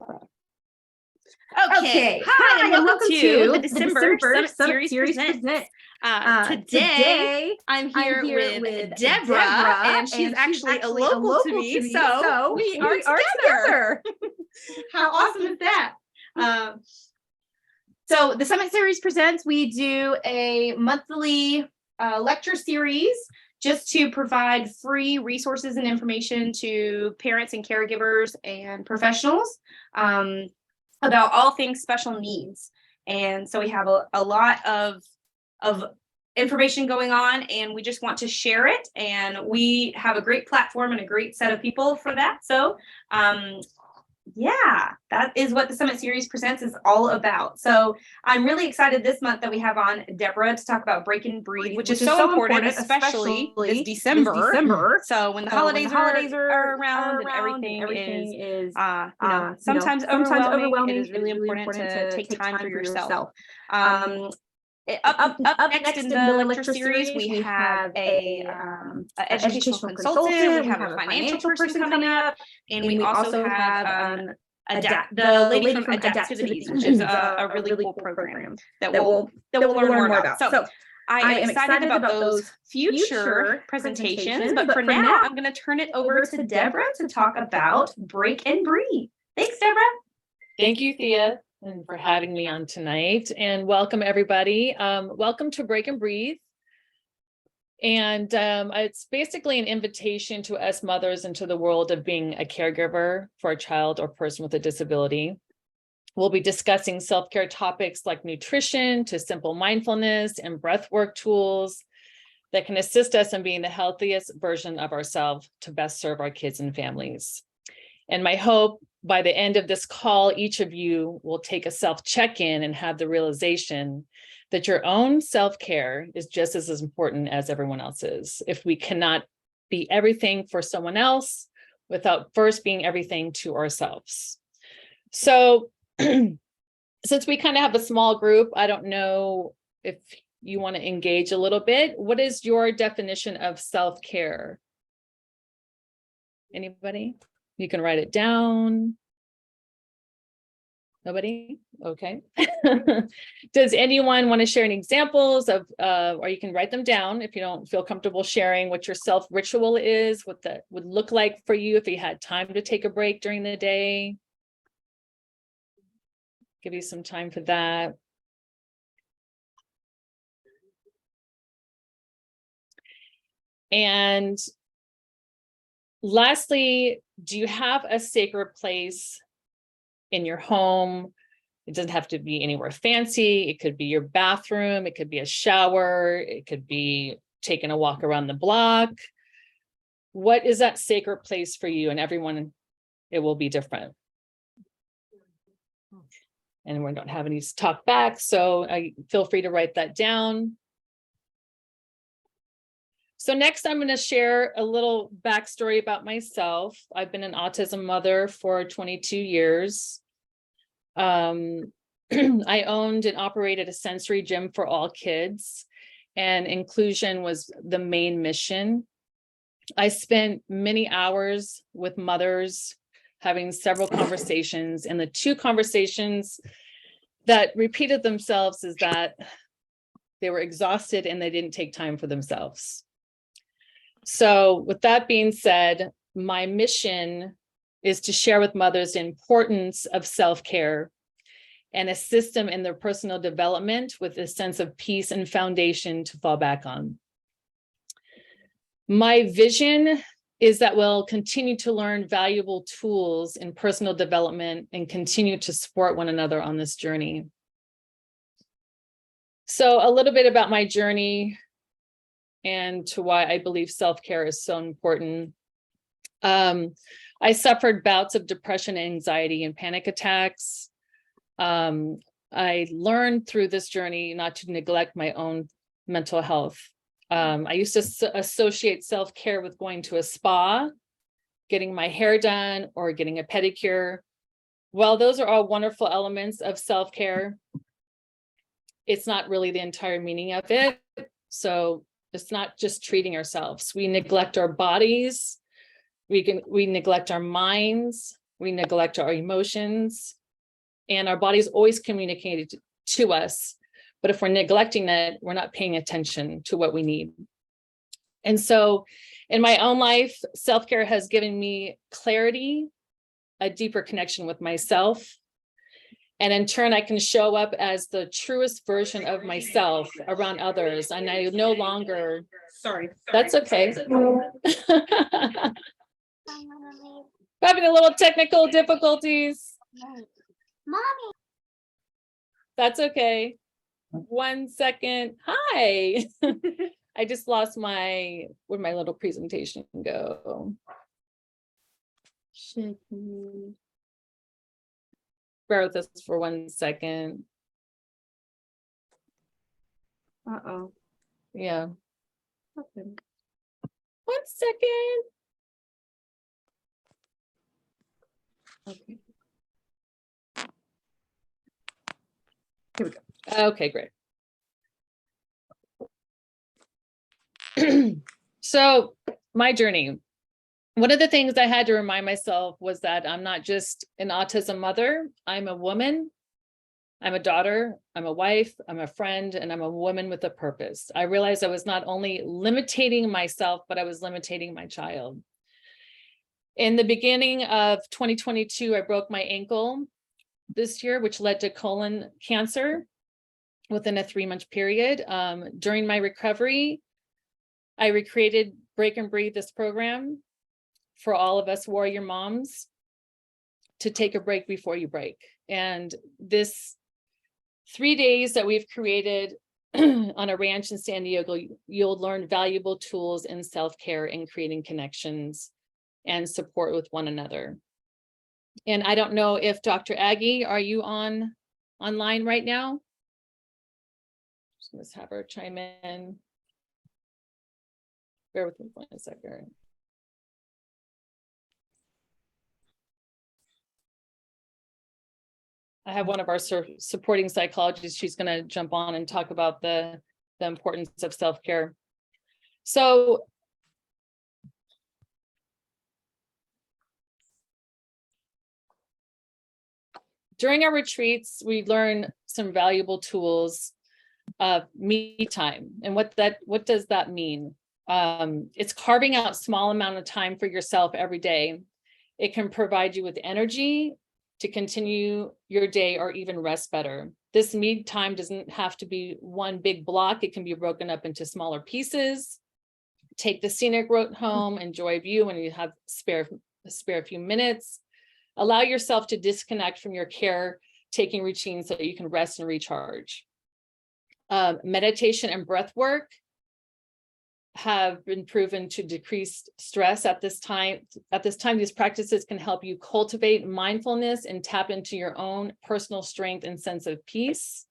Okay. Hi, and welcome to the December Summit Series Presents. Today, I'm here with Debra, and she's actually a local to me, so we are together. How awesome is that? So the Summit Series Presents, we do a monthly lecture series just to provide free resources and information to parents and caregivers and professionals about all things special needs. And so we have a lot of information going on, and we just want to share it. And we have a great platform and a great set of people for that. So yeah, that is what the Summit Series Presents is all about. So I'm really excited this month that we have on Debra to talk about Break and Breathe, which is so important, especially this December. So when the holidays are around and everything is sometimes overwhelming, it is really important to take time for yourself. Up next in the lecture series, we have a educational consultant, we have a financial person coming up, and we also have the lady from Adaptivities, which is a really cool program that we'll learn more about. So I am excited about those future presentations, but for now, I'm going to turn it over to Debra to talk about Break and Breathe. Thanks, Debra. Thank you, Thea, and for having me on tonight, and welcome everybody. Welcome to Break and Breathe. And it's basically an invitation to us mothers into the world of being a caregiver for a child or person with a disability. We'll be discussing self-care topics like nutrition to simple mindfulness and breath work tools that can assist us in being the healthiest version of ourselves to best serve our kids and families. And my hope by the end of this call, each of you will take a self-check-in and have the realization that your own self-care is just as important as everyone else's. If we cannot be everything for someone else without first being everything to ourselves. So since we kind of have a small group, I don't know if you want to engage a little bit. What is your definition of self-care? Anybody? You can write it down. Nobody? Okay. Does anyone want to share any examples of, or you can write them down if you don't feel comfortable sharing what your self ritual is, what that would look like for you if you had time to take a break during the day. Give you some time for that. And lastly, do you have a sacred place in your home? It doesn't have to be anywhere fancy. It could be your bathroom. It could be a shower. It could be taking a walk around the block. What is that sacred place for you? And everyone, it will be different. And we don't have any talk back, so feel free to write that down. So next, I'm going to share a little backstory about myself. I've been an autism mother for 22 years. I owned and operated a sensory gym for all kids, and inclusion was the main mission. I spent many hours with mothers having several conversations, and the two conversations that repeated themselves is that they were exhausted and they didn't take time for themselves. So with that being said, my mission is to share with mothers the importance of self-care and assist them in their personal development with a sense of peace and foundation to fall back on. My vision is that we'll continue to learn valuable tools in personal development and continue to support one another on this journey. So a little bit about my journey and to why I believe self-care is so important. I suffered bouts of depression, anxiety, and panic attacks. I learned through this journey not to neglect my own mental health. I used to associate self-care with going to a spa, getting my hair done, or getting a pedicure. While those are all wonderful elements of self-care, it's not really the entire meaning of it. So it's not just treating ourselves. We neglect our bodies, we neglect our minds, we neglect our emotions, and our body's always communicated to us. But if we're neglecting it, we're not paying attention to what we need. And so in my own life, self-care has given me clarity, a deeper connection with myself. And in turn, I can show up as the truest version of myself around others. And I no longer, Sorry. that's okay. Having a little technical difficulties. Mommy. That's okay. 1 second. Hi. I just lost where'd my little presentation go? Bear with us for 1 second. Uh-oh. Yeah. Okay. 1 second. Okay. Okay, great. So my journey, one of the things I had to remind myself was that I'm not just an autism mother. I'm a woman, I'm a daughter, I'm a wife, I'm a friend, and I'm a woman with a purpose. I realized I was not only limiting myself, but I was limiting my child. In the beginning of 2022, I broke my ankle this year, which led to colon cancer within a 3-month period. During my recovery, I recreated Break and Breathe, this program for all of us warrior moms to take a break before you break. And this 3 days that we've created on a ranch in San Diego, you'll learn valuable tools in self-care and creating connections and support with one another. And I don't know if Dr. Aggie, are you online right now? Let's have her chime in. Bear with me for 1 second. I have one of our supporting psychologists. She's going to jump on and talk about the importance of self-care. So during our retreats, we learn some valuable tools of me time. And what does that mean? It's carving out small amount of time for yourself every day. It can provide you with energy to continue your day or even rest better. This me time doesn't have to be one big block. It can be broken up into smaller pieces. Take the scenic route home, enjoy a view when you have spare few minutes. Allow yourself to disconnect from your caretaking routine so that you can rest and recharge. Meditation and breath work have been proven to decrease stress at this time. These practices can help you cultivate mindfulness and tap into your own personal strength and sense of peace.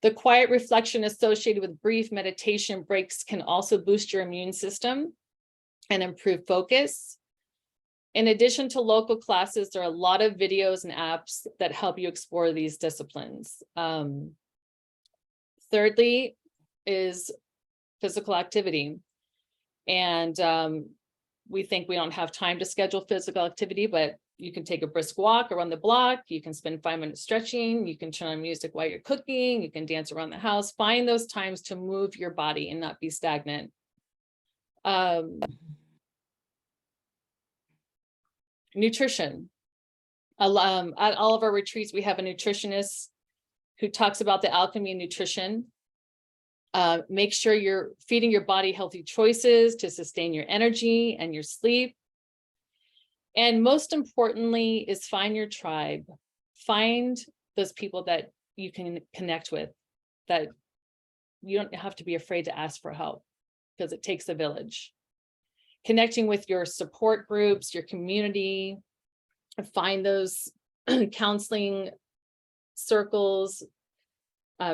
The quiet reflection associated with brief meditation breaks can also boost your immune system and improve focus. In addition to local classes, there are a lot of videos and apps that help you explore these disciplines. Thirdly is physical activity. And we think we don't have time to schedule physical activity, but you can take a brisk walk around the block. You can spend 5 minutes stretching. You can turn on music while you're cooking. You can dance around the house. Find those times to move your body and not be stagnant. Nutrition. At all of our retreats, we have a nutritionist who talks about the alchemy of nutrition. Make sure you're feeding your body healthy choices to sustain your energy and your sleep. And most importantly is find your tribe. Find those people that you can connect with, that you don't have to be afraid to ask for help, because it takes a village. Connecting with your support groups, your community, find those counseling circles,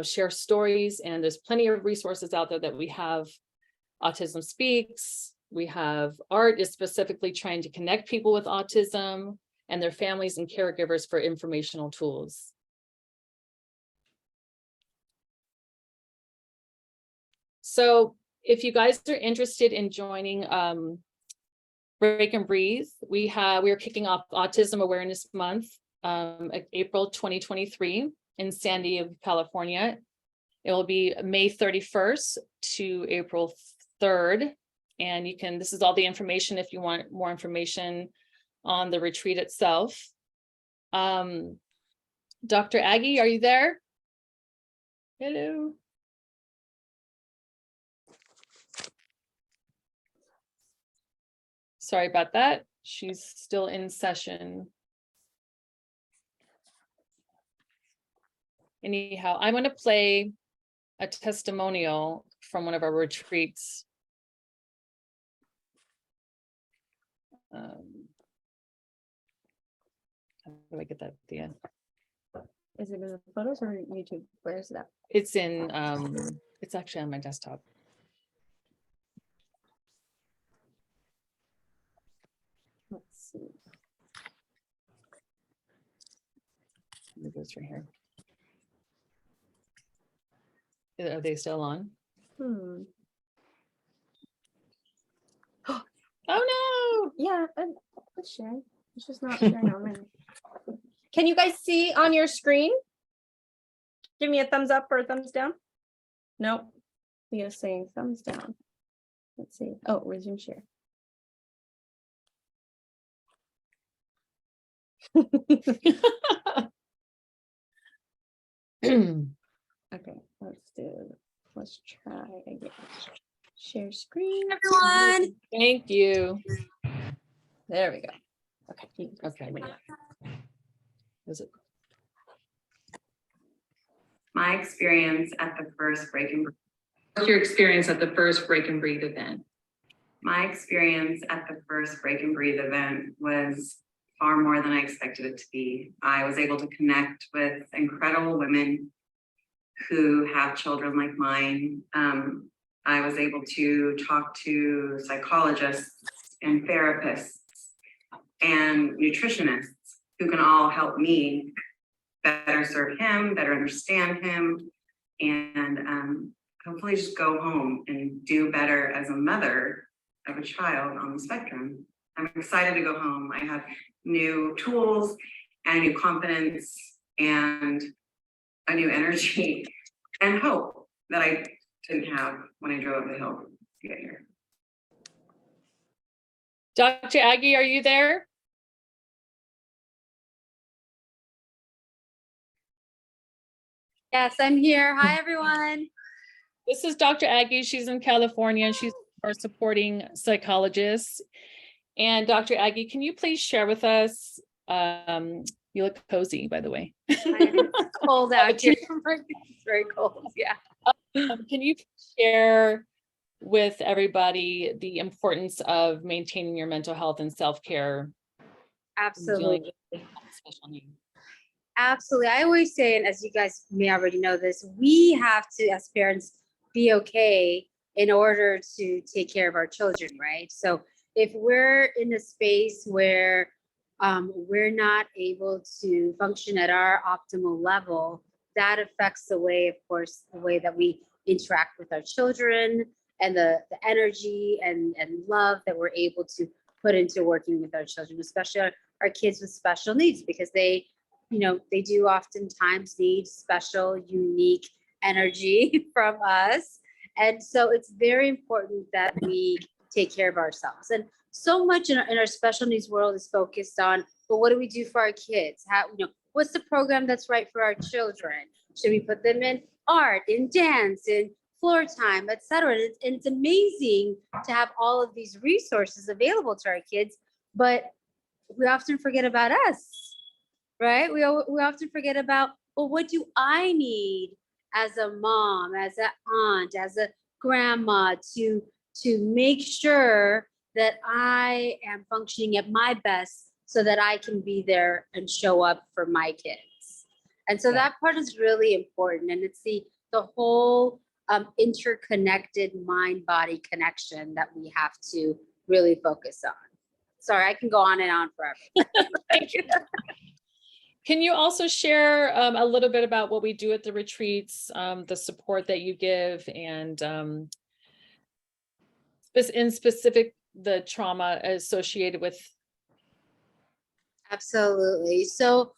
share stories, and there's plenty of resources out there that we have. Autism Speaks, we have Art is specifically trying to connect people with autism and their families and caregivers for informational tools. So if you guys are interested in joining Break and Breathe. We are kicking off Autism Awareness Month, April 2023 in San Diego, California. It will be May 31st to April 3rd. And this is all the information if you want more information on the retreat itself. Dr. Aggie, are you there? Hello. Sorry about that. She's still in session. Anyhow, I'm going to play a testimonial from one of our retreats. How do I get that at the end? Is it in the photos or YouTube? Where is that? It's in, it's actually on my desktop. Let's see. It goes right here. Are they still on? Oh no! Yeah, it's sharing. It's just not sharing on mine. Can you guys see on your screen? Give me a thumbs up or a thumbs down. Nope. Leah's saying thumbs down. Let's see. Oh, resume share. Okay, let's try again. Share screen. Everyone. Thank you. There we go. Okay. Okay. Is it? My experience at the first Break and Breathe. What's your experience at the first Break and Breathe event? My experience at the first Break and Breathe event was far more than I expected it to be. I was able to connect with incredible women who have children like mine. I was able to talk to psychologists and therapists and nutritionists who can all help me better serve him, better understand him, and hopefully just go home and do better as a mother of a child on the spectrum. I'm excited to go home. I have new tools and new confidence and a new energy and hope that I didn't have when I drove up the hill to get here. Dr. Aggie, are you there? Yes, I'm here. Hi, everyone. This is Dr. Aggie. She's in California and she's our supporting psychologist. And Dr. Aggie, can you please share with us, you look cozy, by the way. It's cold out here. It's very cold. Yeah. Can you share with everybody the importance of maintaining your mental health and self-care? Absolutely. With special needs? Absolutely. I always say, and as you guys may already know this, we have to, as parents, be okay in order to take care of our children, right? So if we're in a space where we're not able to function at our optimal level, that affects the way, of course, the way that we interact with our children and the energy and love that we're able to put into working with our children, especially our kids with special needs, because they do oftentimes need special, unique energy from us. And so it's very important that we take care of ourselves. And so much in our special needs world is focused on, well, what do we do for our kids? What's the program that's right for our children? Should we put them in art, in dance, in floor time, et cetera? And it's amazing to have all of these resources available to our kids, but we often forget about us, right? We often forget about, well, what do I need as a mom, as an aunt, as a grandma to make sure that I am functioning at my best so that I can be there and show up for my kids. And so that part is really important. And it's the whole interconnected mind-body connection that we have to really focus on. Sorry, I can go on and on forever. Thank you. Can you also share a little bit about what we do at the retreats, the support that you give, and in specific the trauma associated with? Absolutely. So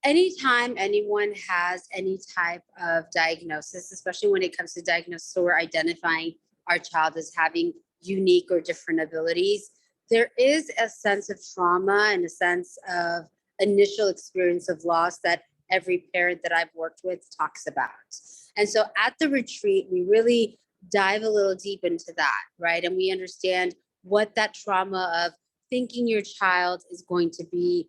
anytime anyone has any type of diagnosis, especially when it comes to diagnosis, so we're identifying our child as having unique or different abilities, there is a sense of trauma and a sense of initial experience of loss that every parent that I've worked with talks about. And so at the retreat, we really dive a little deep into that, right? And we understand what that trauma of thinking your child is going to be,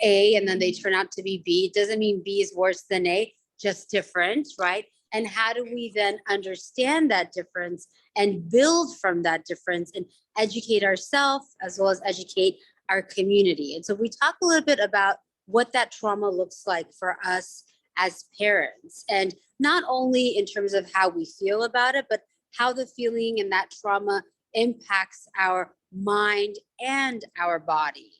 A, and then they turn out to be B. It doesn't mean B is worse than A, just different, right? And how do we then understand that difference and build from that difference and educate ourselves as well as educate our community? And so we talk a little bit about what that trauma looks like for us as parents, and not only in terms of how we feel about it, but how the feeling and that trauma impacts our mind and our body,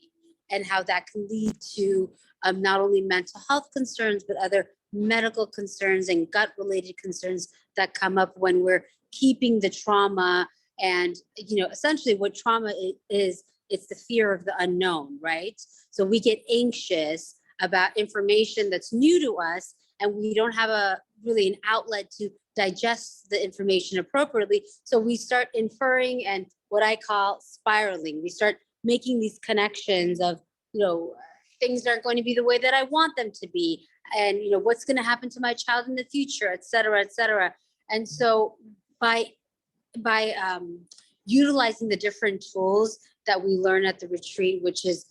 and how that can lead to not only mental health concerns, but other medical concerns and gut related concerns that come up when we're keeping the trauma. And, essentially what trauma is, it's the fear of the unknown, right? So we get anxious about information that's new to us, and we don't have really an outlet to digest the information appropriately. So we start inferring and what I call spiraling. We start making these connections of, things aren't going to be the way that I want them to be. And, what's going to happen to my child in the future, et cetera, et cetera. And so by utilizing the different tools that we learn at the retreat, which is,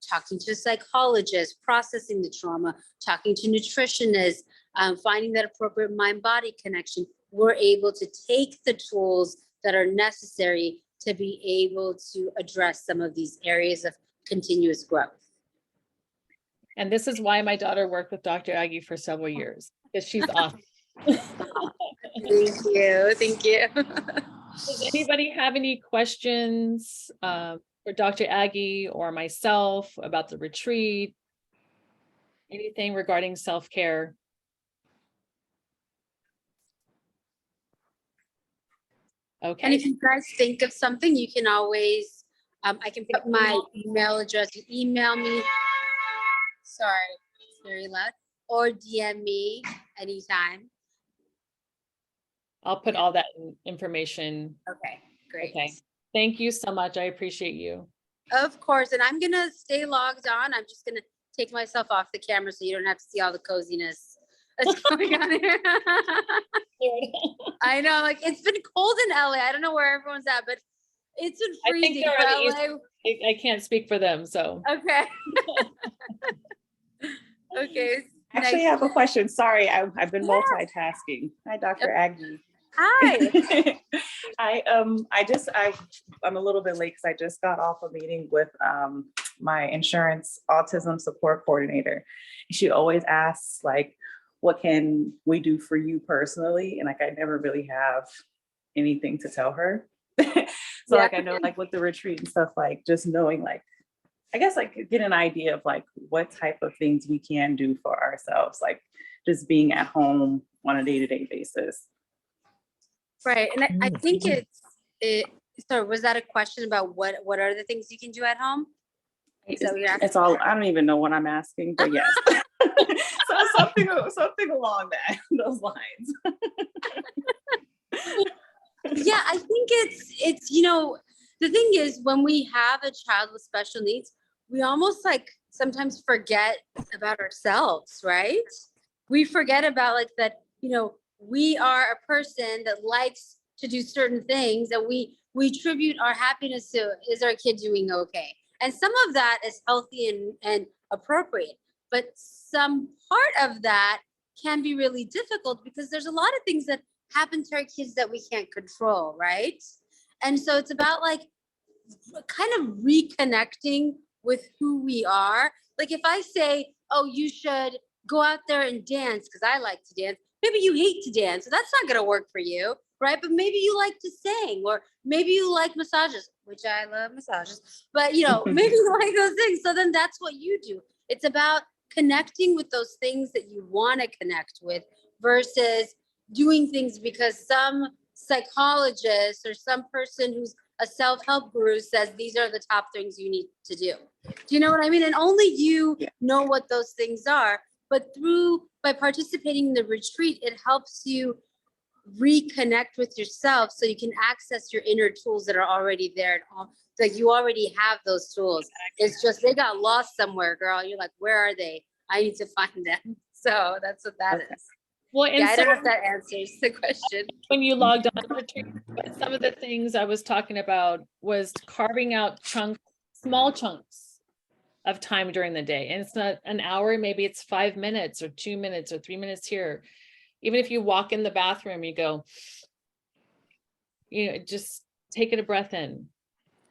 talking to a psychologist, processing the trauma, talking to nutritionists, finding that appropriate mind-body connection, we're able to take the tools that are necessary to be able to address some of these areas of continuous growth. And this is why my daughter worked with Dr. Aggie for several years, because she's awesome. Thank you. Thank you. Does anybody have any questions for Dr. Aggie or myself about the retreat? Anything regarding self-care? Okay. And if you guys think of something, you can always, I can put my email address. You email me. Sorry, it's very loud. Or DM me anytime. I'll put all that information. Okay, great. Okay. Thank you so much. I appreciate you. Of course. And I'm going to stay logged on. I'm just going to take myself off the camera so you don't have to see all the coziness that's going on here. I know, like it's been cold in LA. I don't know where everyone's at, but it's been freezing for LA. I can't speak for them, so. Okay. Okay. Actually, I have a question. Sorry, I've been multitasking. Hi, Dr. Aggie. Hi. I'm a little bit late because I just got off a meeting with my insurance autism support coordinator. She always asks like, what can we do for you personally? And like, I never really have anything to tell her. So like, I know like with the retreat and stuff, like just knowing like, I guess like get an idea of like what type of things we can do for ourselves, like just being at home on a day-to-day basis. Right. And I think so was that a question about what are the things you can do at home? It's all, I don't even know what I'm asking, but yes. So something along those lines. Yeah, I think it's the thing is when we have a child with special needs, we almost like sometimes forget about ourselves, right? We forget about like that, we are a person that likes to do certain things, and we tribute our happiness to, is our kid doing okay? And some of that is healthy and appropriate, but some part of that can be really difficult because there's a lot of things that happen to our kids that we can't control, right? And so it's about like kind of reconnecting with who we are. Like if I say, oh, you should go out there and dance because I like to dance. Maybe you hate to dance, so that's not going to work for you, right? But maybe you like to sing, or maybe you like massages, which I love massages, but maybe you like those things. So then that's what you do. It's about connecting with those things that you want to connect with versus doing things because psychologist or some person who's a self-help guru says these are the top things you need to do. Do you know what I mean? And only you know what those things are. But by participating in the retreat, it helps you reconnect with yourself so you can access your inner tools that are already there. Like you already have those tools. It's just they got lost somewhere, girl. You're like, where are they? I need to find them. So that's what that is. Well, and I so don't know if that answers the question. when you logged on to retreat, but some of the things I was talking about was carving out small chunks of time during the day. And it's not an hour, maybe it's 5 minutes or 2 minutes or 3 minutes here. Even if you walk in the bathroom, you go, just taking a breath in.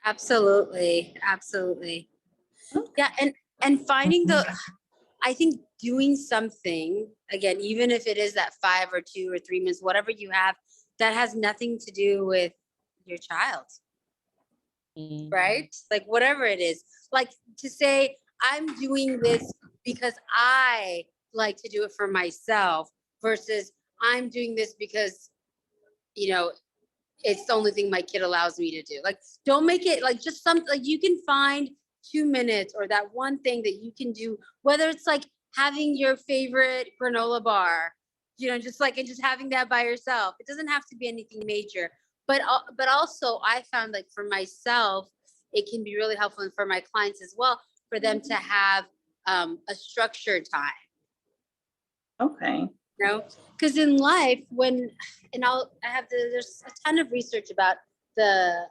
Absolutely. Yeah. And finding I think doing something, again, even if it is that 5 or 2 or 3 minutes, whatever you have, that has nothing to do with your child, right? Like whatever it is, like to say, I'm doing this because I like to do it for myself versus I'm doing this because, it's the only thing my kid allows me to do. Like, don't make it like just something like you can find 2 minutes or that one thing that you can do, whether it's like having your favorite granola bar, just having that by yourself. It doesn't have to be anything major, but also I found like for myself, it can be really helpful and for my clients as well, for them to have a structured time. Okay. Because in life, there's a ton of research about the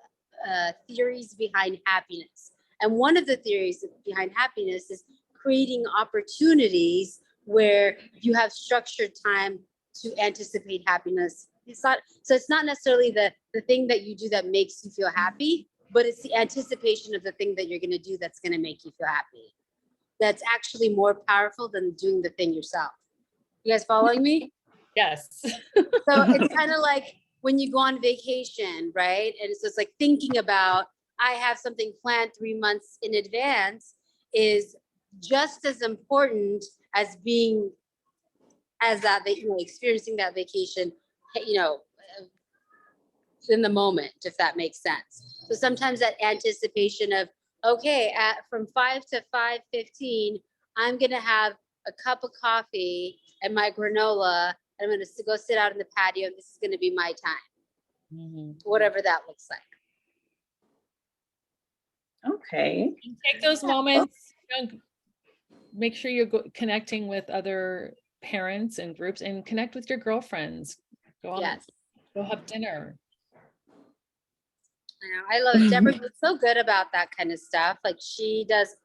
theories behind happiness. And one of the theories behind happiness is creating opportunities where you have structured time to anticipate happiness. It's not necessarily the thing that you do that makes you feel happy, but it's the anticipation of the thing that you're going to do that's going to make you feel happy. That's actually more powerful than doing the thing yourself. You guys following me? Yes. So it's kind of like when you go on vacation, right? And it's just like thinking about, I have something planned 3 months in advance is just as important as experiencing that vacation, in the moment, if that makes sense. So sometimes that anticipation of, okay, from 5 to 5:15, I'm going to have a cup of coffee and my granola, and I'm going to go sit out in the patio. This is going to be my time, whatever that looks like. Okay. And take those moments, make sure you're connecting with other parents and groups and connect with your girlfriends. Go have dinner. I love it. Debra, you're so good about that kind of stuff. Like she does.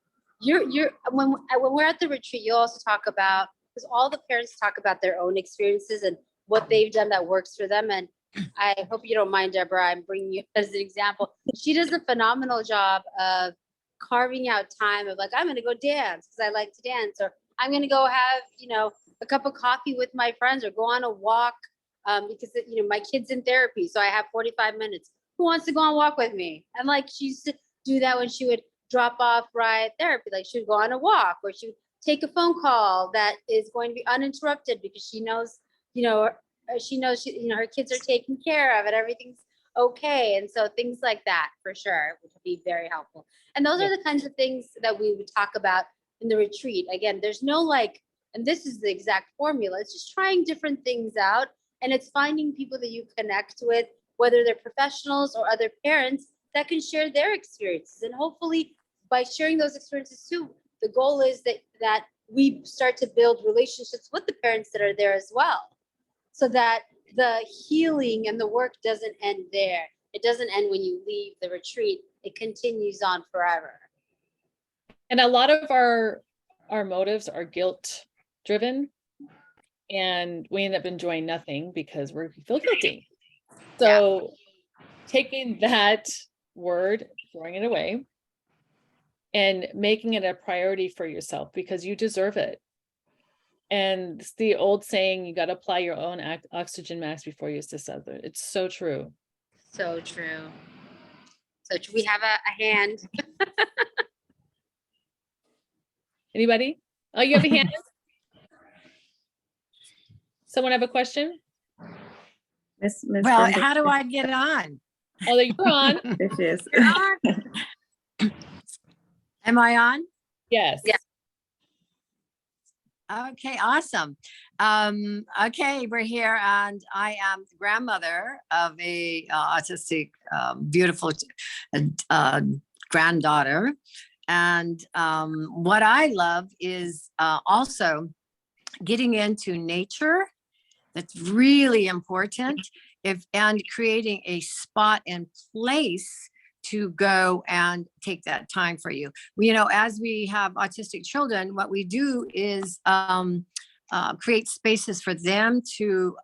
When we're at the retreat, you also talk about, because all the parents talk about their own experiences and what they've done that works for them. And I hope you don't mind, Debra, I'm bringing you as an example. She does a phenomenal job of carving out time of like, I'm going to go dance because I like to dance, or I'm going to go have, a cup of coffee with my friends, or go on a walk because, my kid's in therapy. So I have 45 minutes. Who wants to go on a walk with me? And like, she used to do that when she would drop off Rye therapy. Like she would go on a walk, or she would take a phone call that is going to be uninterrupted because she knows, her kids are taken care of and everything's okay. And so things like that for sure would be very helpful. And those are the kinds of things that we would talk about in the retreat. Again, there's no and this is the exact formula. It's just trying different things out. And it's finding people that you connect with, whether they're professionals or other parents, that can share their experiences. And hopefully by sharing those experiences too, the goal is that we start to build relationships with the parents that are there as well, so that the healing and the work doesn't end there. It doesn't end when you leave the retreat. It continues on forever. And a lot of our motives are guilt driven, and we end up enjoying nothing because we feel guilty. So taking that word, throwing it away, and making it a priority for yourself because you deserve it. And it's the old saying, you got to apply your own oxygen mask before you assist others. It's so true. So true. So we have a hand. Anybody? Oh, you have a hand? Someone have a question? Miss Well, Brenda, how do I get on? Oh, you're on. there she is. You're on. Am I on? Yes. Yeah. Okay, awesome. Okay, we're here, and I am the grandmother of a autistic, beautiful granddaughter. And what I love is also getting into nature. That's really important. And creating a spot and place to go and take that time for you. As we have autistic children, what we do is create spaces for them to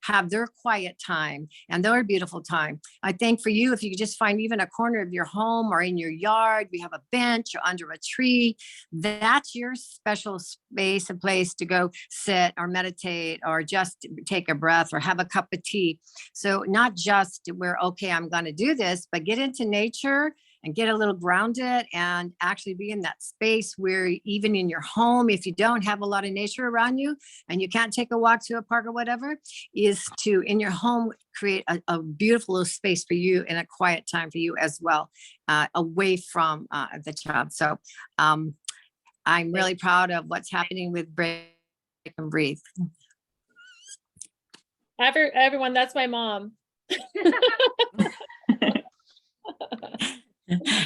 have their quiet time and their beautiful time. I think for you, if you could just find even a corner of your home or in your yard, we have a bench or under a tree, that's your special space and place to go sit or meditate or just take a breath or have a cup of tea. So not just where, okay, I'm going to do this, but get into nature and get a little grounded and actually be in that space where even in your home, if you don't have a lot of nature around you and you can't take a walk to a park or whatever, is to in your home create a beautiful little space for you and a quiet time for you as well, away from the job. So I'm really proud of what's happening with Break and Breathe. Everyone, that's my mom.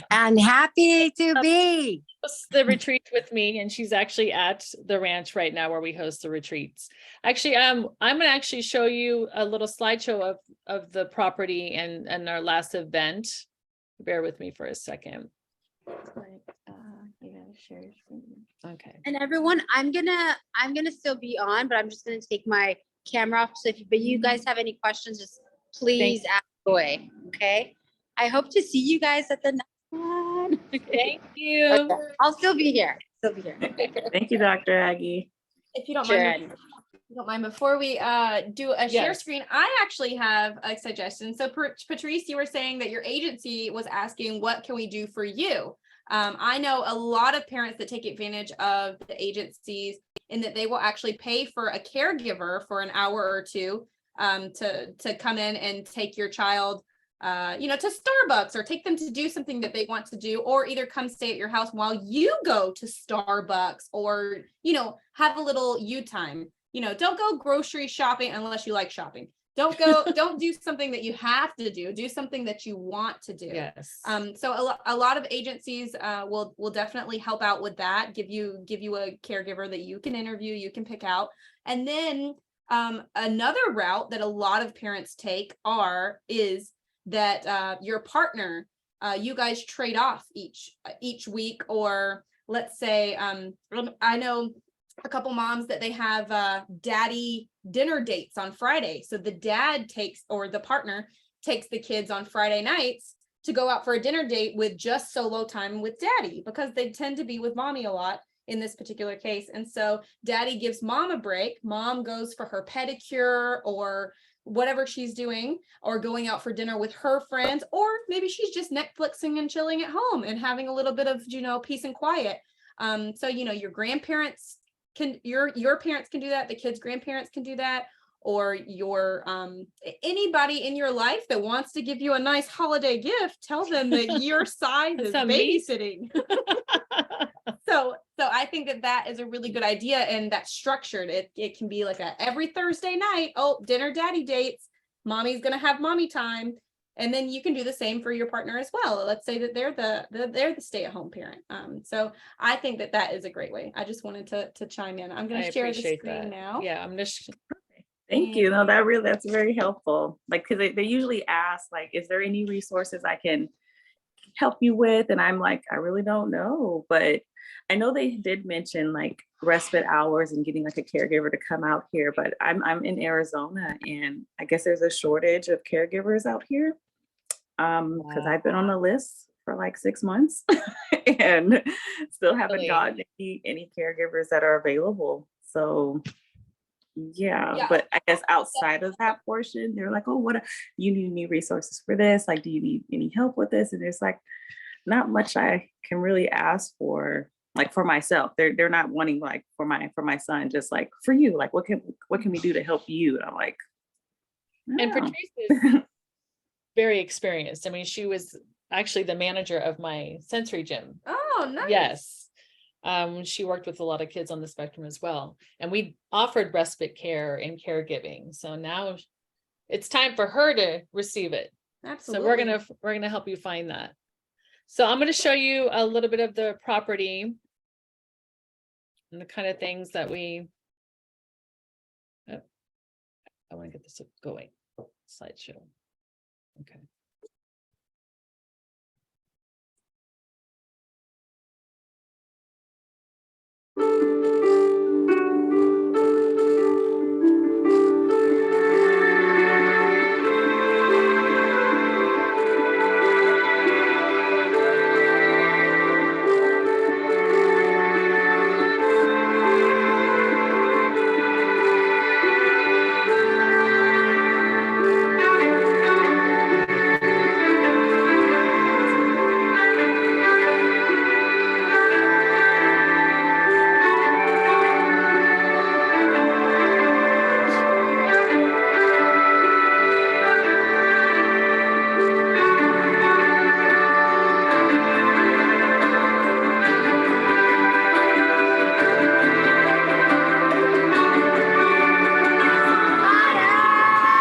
And happy to be. Hosts the retreat with me, and she's actually at the ranch right now where we host the retreats. Actually, I'm gonna actually show you a little slideshow of the property and our last event. Bear with me for a second. Okay. And everyone, I'm gonna still be on, but I'm just gonna take my camera off. So but you guys have any questions, just please ask away. Okay. I hope to see you guys at the next one. Thank you. Okay. I'll still be here. Thank you, Dr. Aggie. If you don't Sure. mind, you don't mind, before we do a share Yes. screen, I actually have a suggestion. So Patrice, you were saying that your agency was asking, what can we do for you? I know a lot of parents that take advantage of the agencies in that they will actually pay for a caregiver for an hour or two to come in and take your child to Starbucks or take them to do something that they want to do, or either come stay at your house while you go to Starbucks or, have a little you time. Don't go grocery shopping unless you like shopping. Don't do something that you have to do something that you want to do. Yes. So a lot of agencies will definitely help out with that, give you a caregiver that you can interview, you can pick out. And then another route that a lot of parents take is that your partner, you guys trade off each week, or let's say I know a couple moms that they have daddy dinner dates on Friday. So the dad the partner takes the kids on Friday nights to go out for a dinner date with just solo time with daddy, because they tend to be with mommy a lot in this particular case. And so daddy gives mom a break. Mom goes for her pedicure or whatever she's doing, or going out for dinner with her friends, or maybe she's just Netflixing and chilling at home and having a little bit of, peace and quiet. So, your grandparents your parents can do that. The kids' grandparents can do that, or your anybody in your life that wants to give you a nice holiday gift, tell them that your side is babysitting. So I think that is a really good idea, and that's structured. It can be like every Thursday night, dinner daddy dates, mommy's gonna have mommy time. And then you can do the same for your partner as well. Let's say that they're the stay-at-home parent. So I think that is a great way. I just wanted to chime in. I'm going to share the screen now. Yeah, I'm just. Thank you. No, that's very helpful. Like, because they usually ask, like, is there any resources I can help you with? And I'm like, I really don't know. But I know they did mention like respite hours and getting like a caregiver to come out here. But I'm in Arizona, and I guess there's a shortage of caregivers out here. Because I've been on the list for like 6 months and still haven't gotten any caregivers that are available. So yeah, but I guess outside of that portion, they're like, oh, you need any resources for this? Like, do you need any help with this? And there's like not much I can really ask for, like for myself. They're not wanting like for my son, just like for you, like what can we do to help you? And I'm like, And Oh. Patrice is very experienced. I mean, she was actually the manager of my sensory gym. Oh, nice. Yes. She worked with a lot of kids on the spectrum as well. And we offered respite care and caregiving. So now it's time for her to receive it. Absolutely. So we're gonna help you find that. So I'm gonna show you a little bit of the property and the kind of things that we. Oh, I want to get this going. Slideshow. Okay.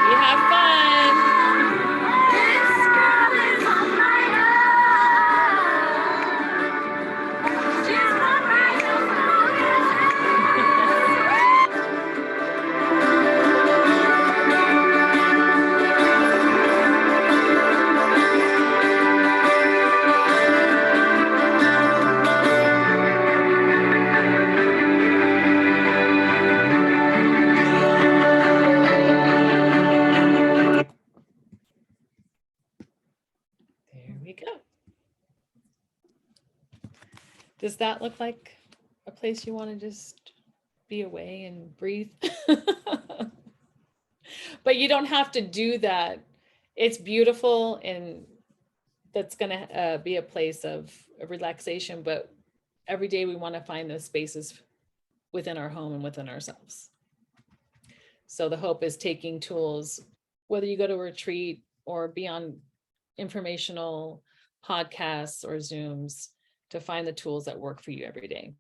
We have fun. There we go. Does that look like a place you want to just be away and breathe? But you don't have to do that. It's beautiful and that's going to be a place of relaxation. But every day we want to find those spaces within our home and within ourselves. So the hope is taking tools, whether you go to a retreat or be on informational podcasts or Zooms, to find the tools that work for you every day.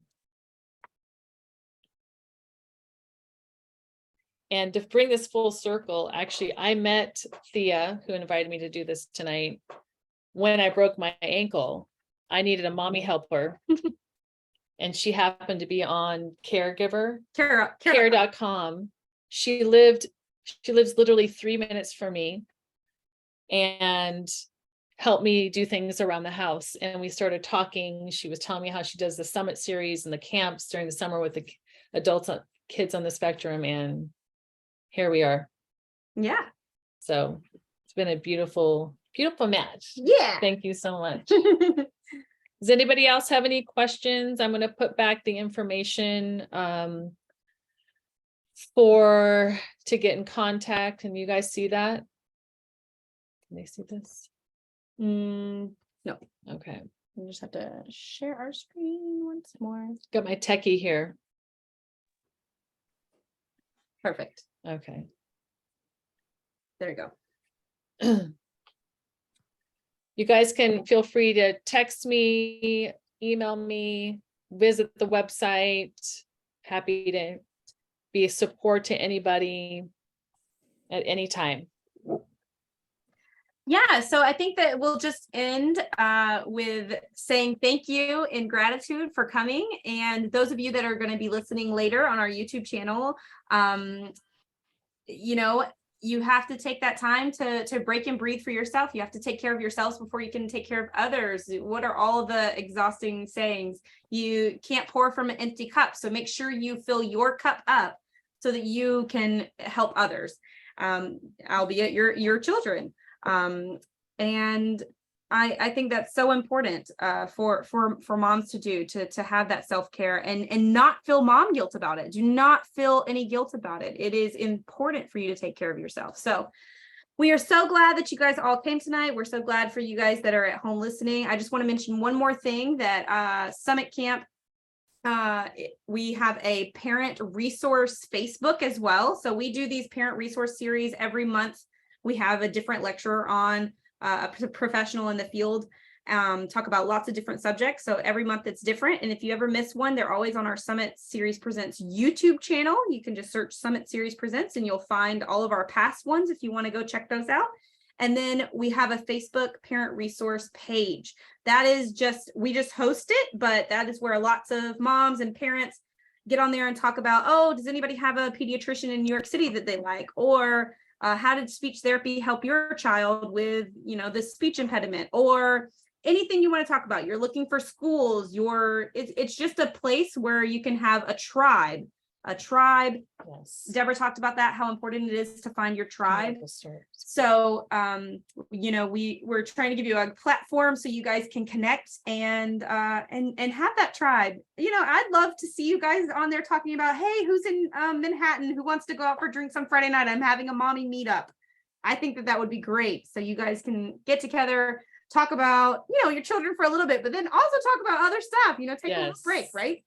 And to bring this full circle, actually, I met Thea, who invited me to do this tonight. When I broke my ankle, I needed a mommy helper. And she happened to be on care.com. She lives literally 3 minutes from me and helped me do things around the house. And we started talking. She was telling me how she does the summit series and the camps during the summer with the adults, kids on the spectrum. And here we are. Yeah. So it's been a beautiful, beautiful match. Yeah. Thank you so much. Does anybody else have any questions? I'm going to put back the information to get in contact. Can you guys see that? Can they see this? No. Okay. We just have to share our screen once more. Got my techie here. Perfect. Okay. There you go. You guys can feel free to text me, email me, visit the website. Happy to be a support to anybody at any time. Yeah, so I think that we'll just end with saying thank you and gratitude for coming. And those of you that are going to be listening later on our YouTube channel, you know, you have to take that time to break and breathe for yourself. You have to take care of yourselves before you can take care of others. What are all the exhausting sayings? You can't pour from an empty cup. So make sure you fill your cup up so that you can help others, albeit your children. And I think that's so important for moms to do, to have that self-care and not feel mom guilt about it. Do not feel any guilt about it. It is important for you to take care of yourself. So we are so glad that you guys all came tonight. We're so glad for you guys that are at home listening. I just want to mention one more thing, that Summit Camp, we have a parent resource Facebook as well. So we do these parent resource series every month we have a different lecturer on, a professional in the field, talk about lots of different subjects. So every month it's different. And if you ever miss one, they're always on our Summit Series Presents YouTube channel. You can just search Summit Series Presents and you'll find all of our past ones if you want to go check those out. And then we have a Facebook parent resource page. That is just, we just host it, but that is where lots of moms and parents get on there and talk about, oh, does anybody have a pediatrician in New York City that they like? Or how did speech therapy help your child with, you know, this speech impediment? Or anything you want to talk about. You're looking for schools, it's just a place where you can have a tribe. Yes. Deborah talked about that, how important it is to find your tribe. Wonderful story. So, you know, we're trying to give you a platform so you guys can connect and have that tribe. You know, I'd love to see you guys on there talking about, hey, who's in Manhattan who wants to go out for drinks on Friday night? I'm having a mommy meetup. I think that would be great. So you guys can get together, talk about, you know, your children for a little bit, but then also talk about other stuff, you know, take a little break, right?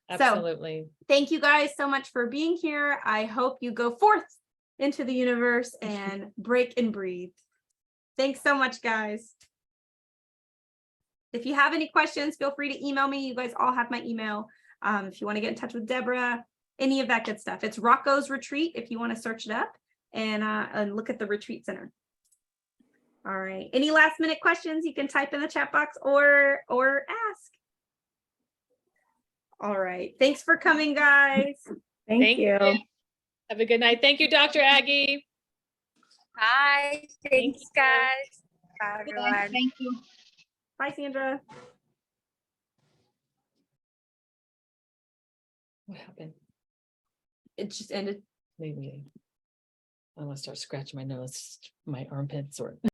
Absolutely. So thank you guys so much for being here. I hope you go forth into the universe and break and breathe. Thanks so much, guys. If you have any questions, feel free to email me. You guys all have my email. If you want to get in touch with Deborah, any of that good stuff. It's Rocco's Retreat if you want to search it up and look at the retreat center. All right. Any last minute questions you can type in the chat box or ask. All right. Thanks for coming, guys. Thank you. Have a good night. Thank you, Dr. Aggie. Hi, thanks, guys. Bye, everyone. Thank you. Bye, Sandra. What happened? It just ended. Maybe I'm gonna start scratching my nose, my armpits or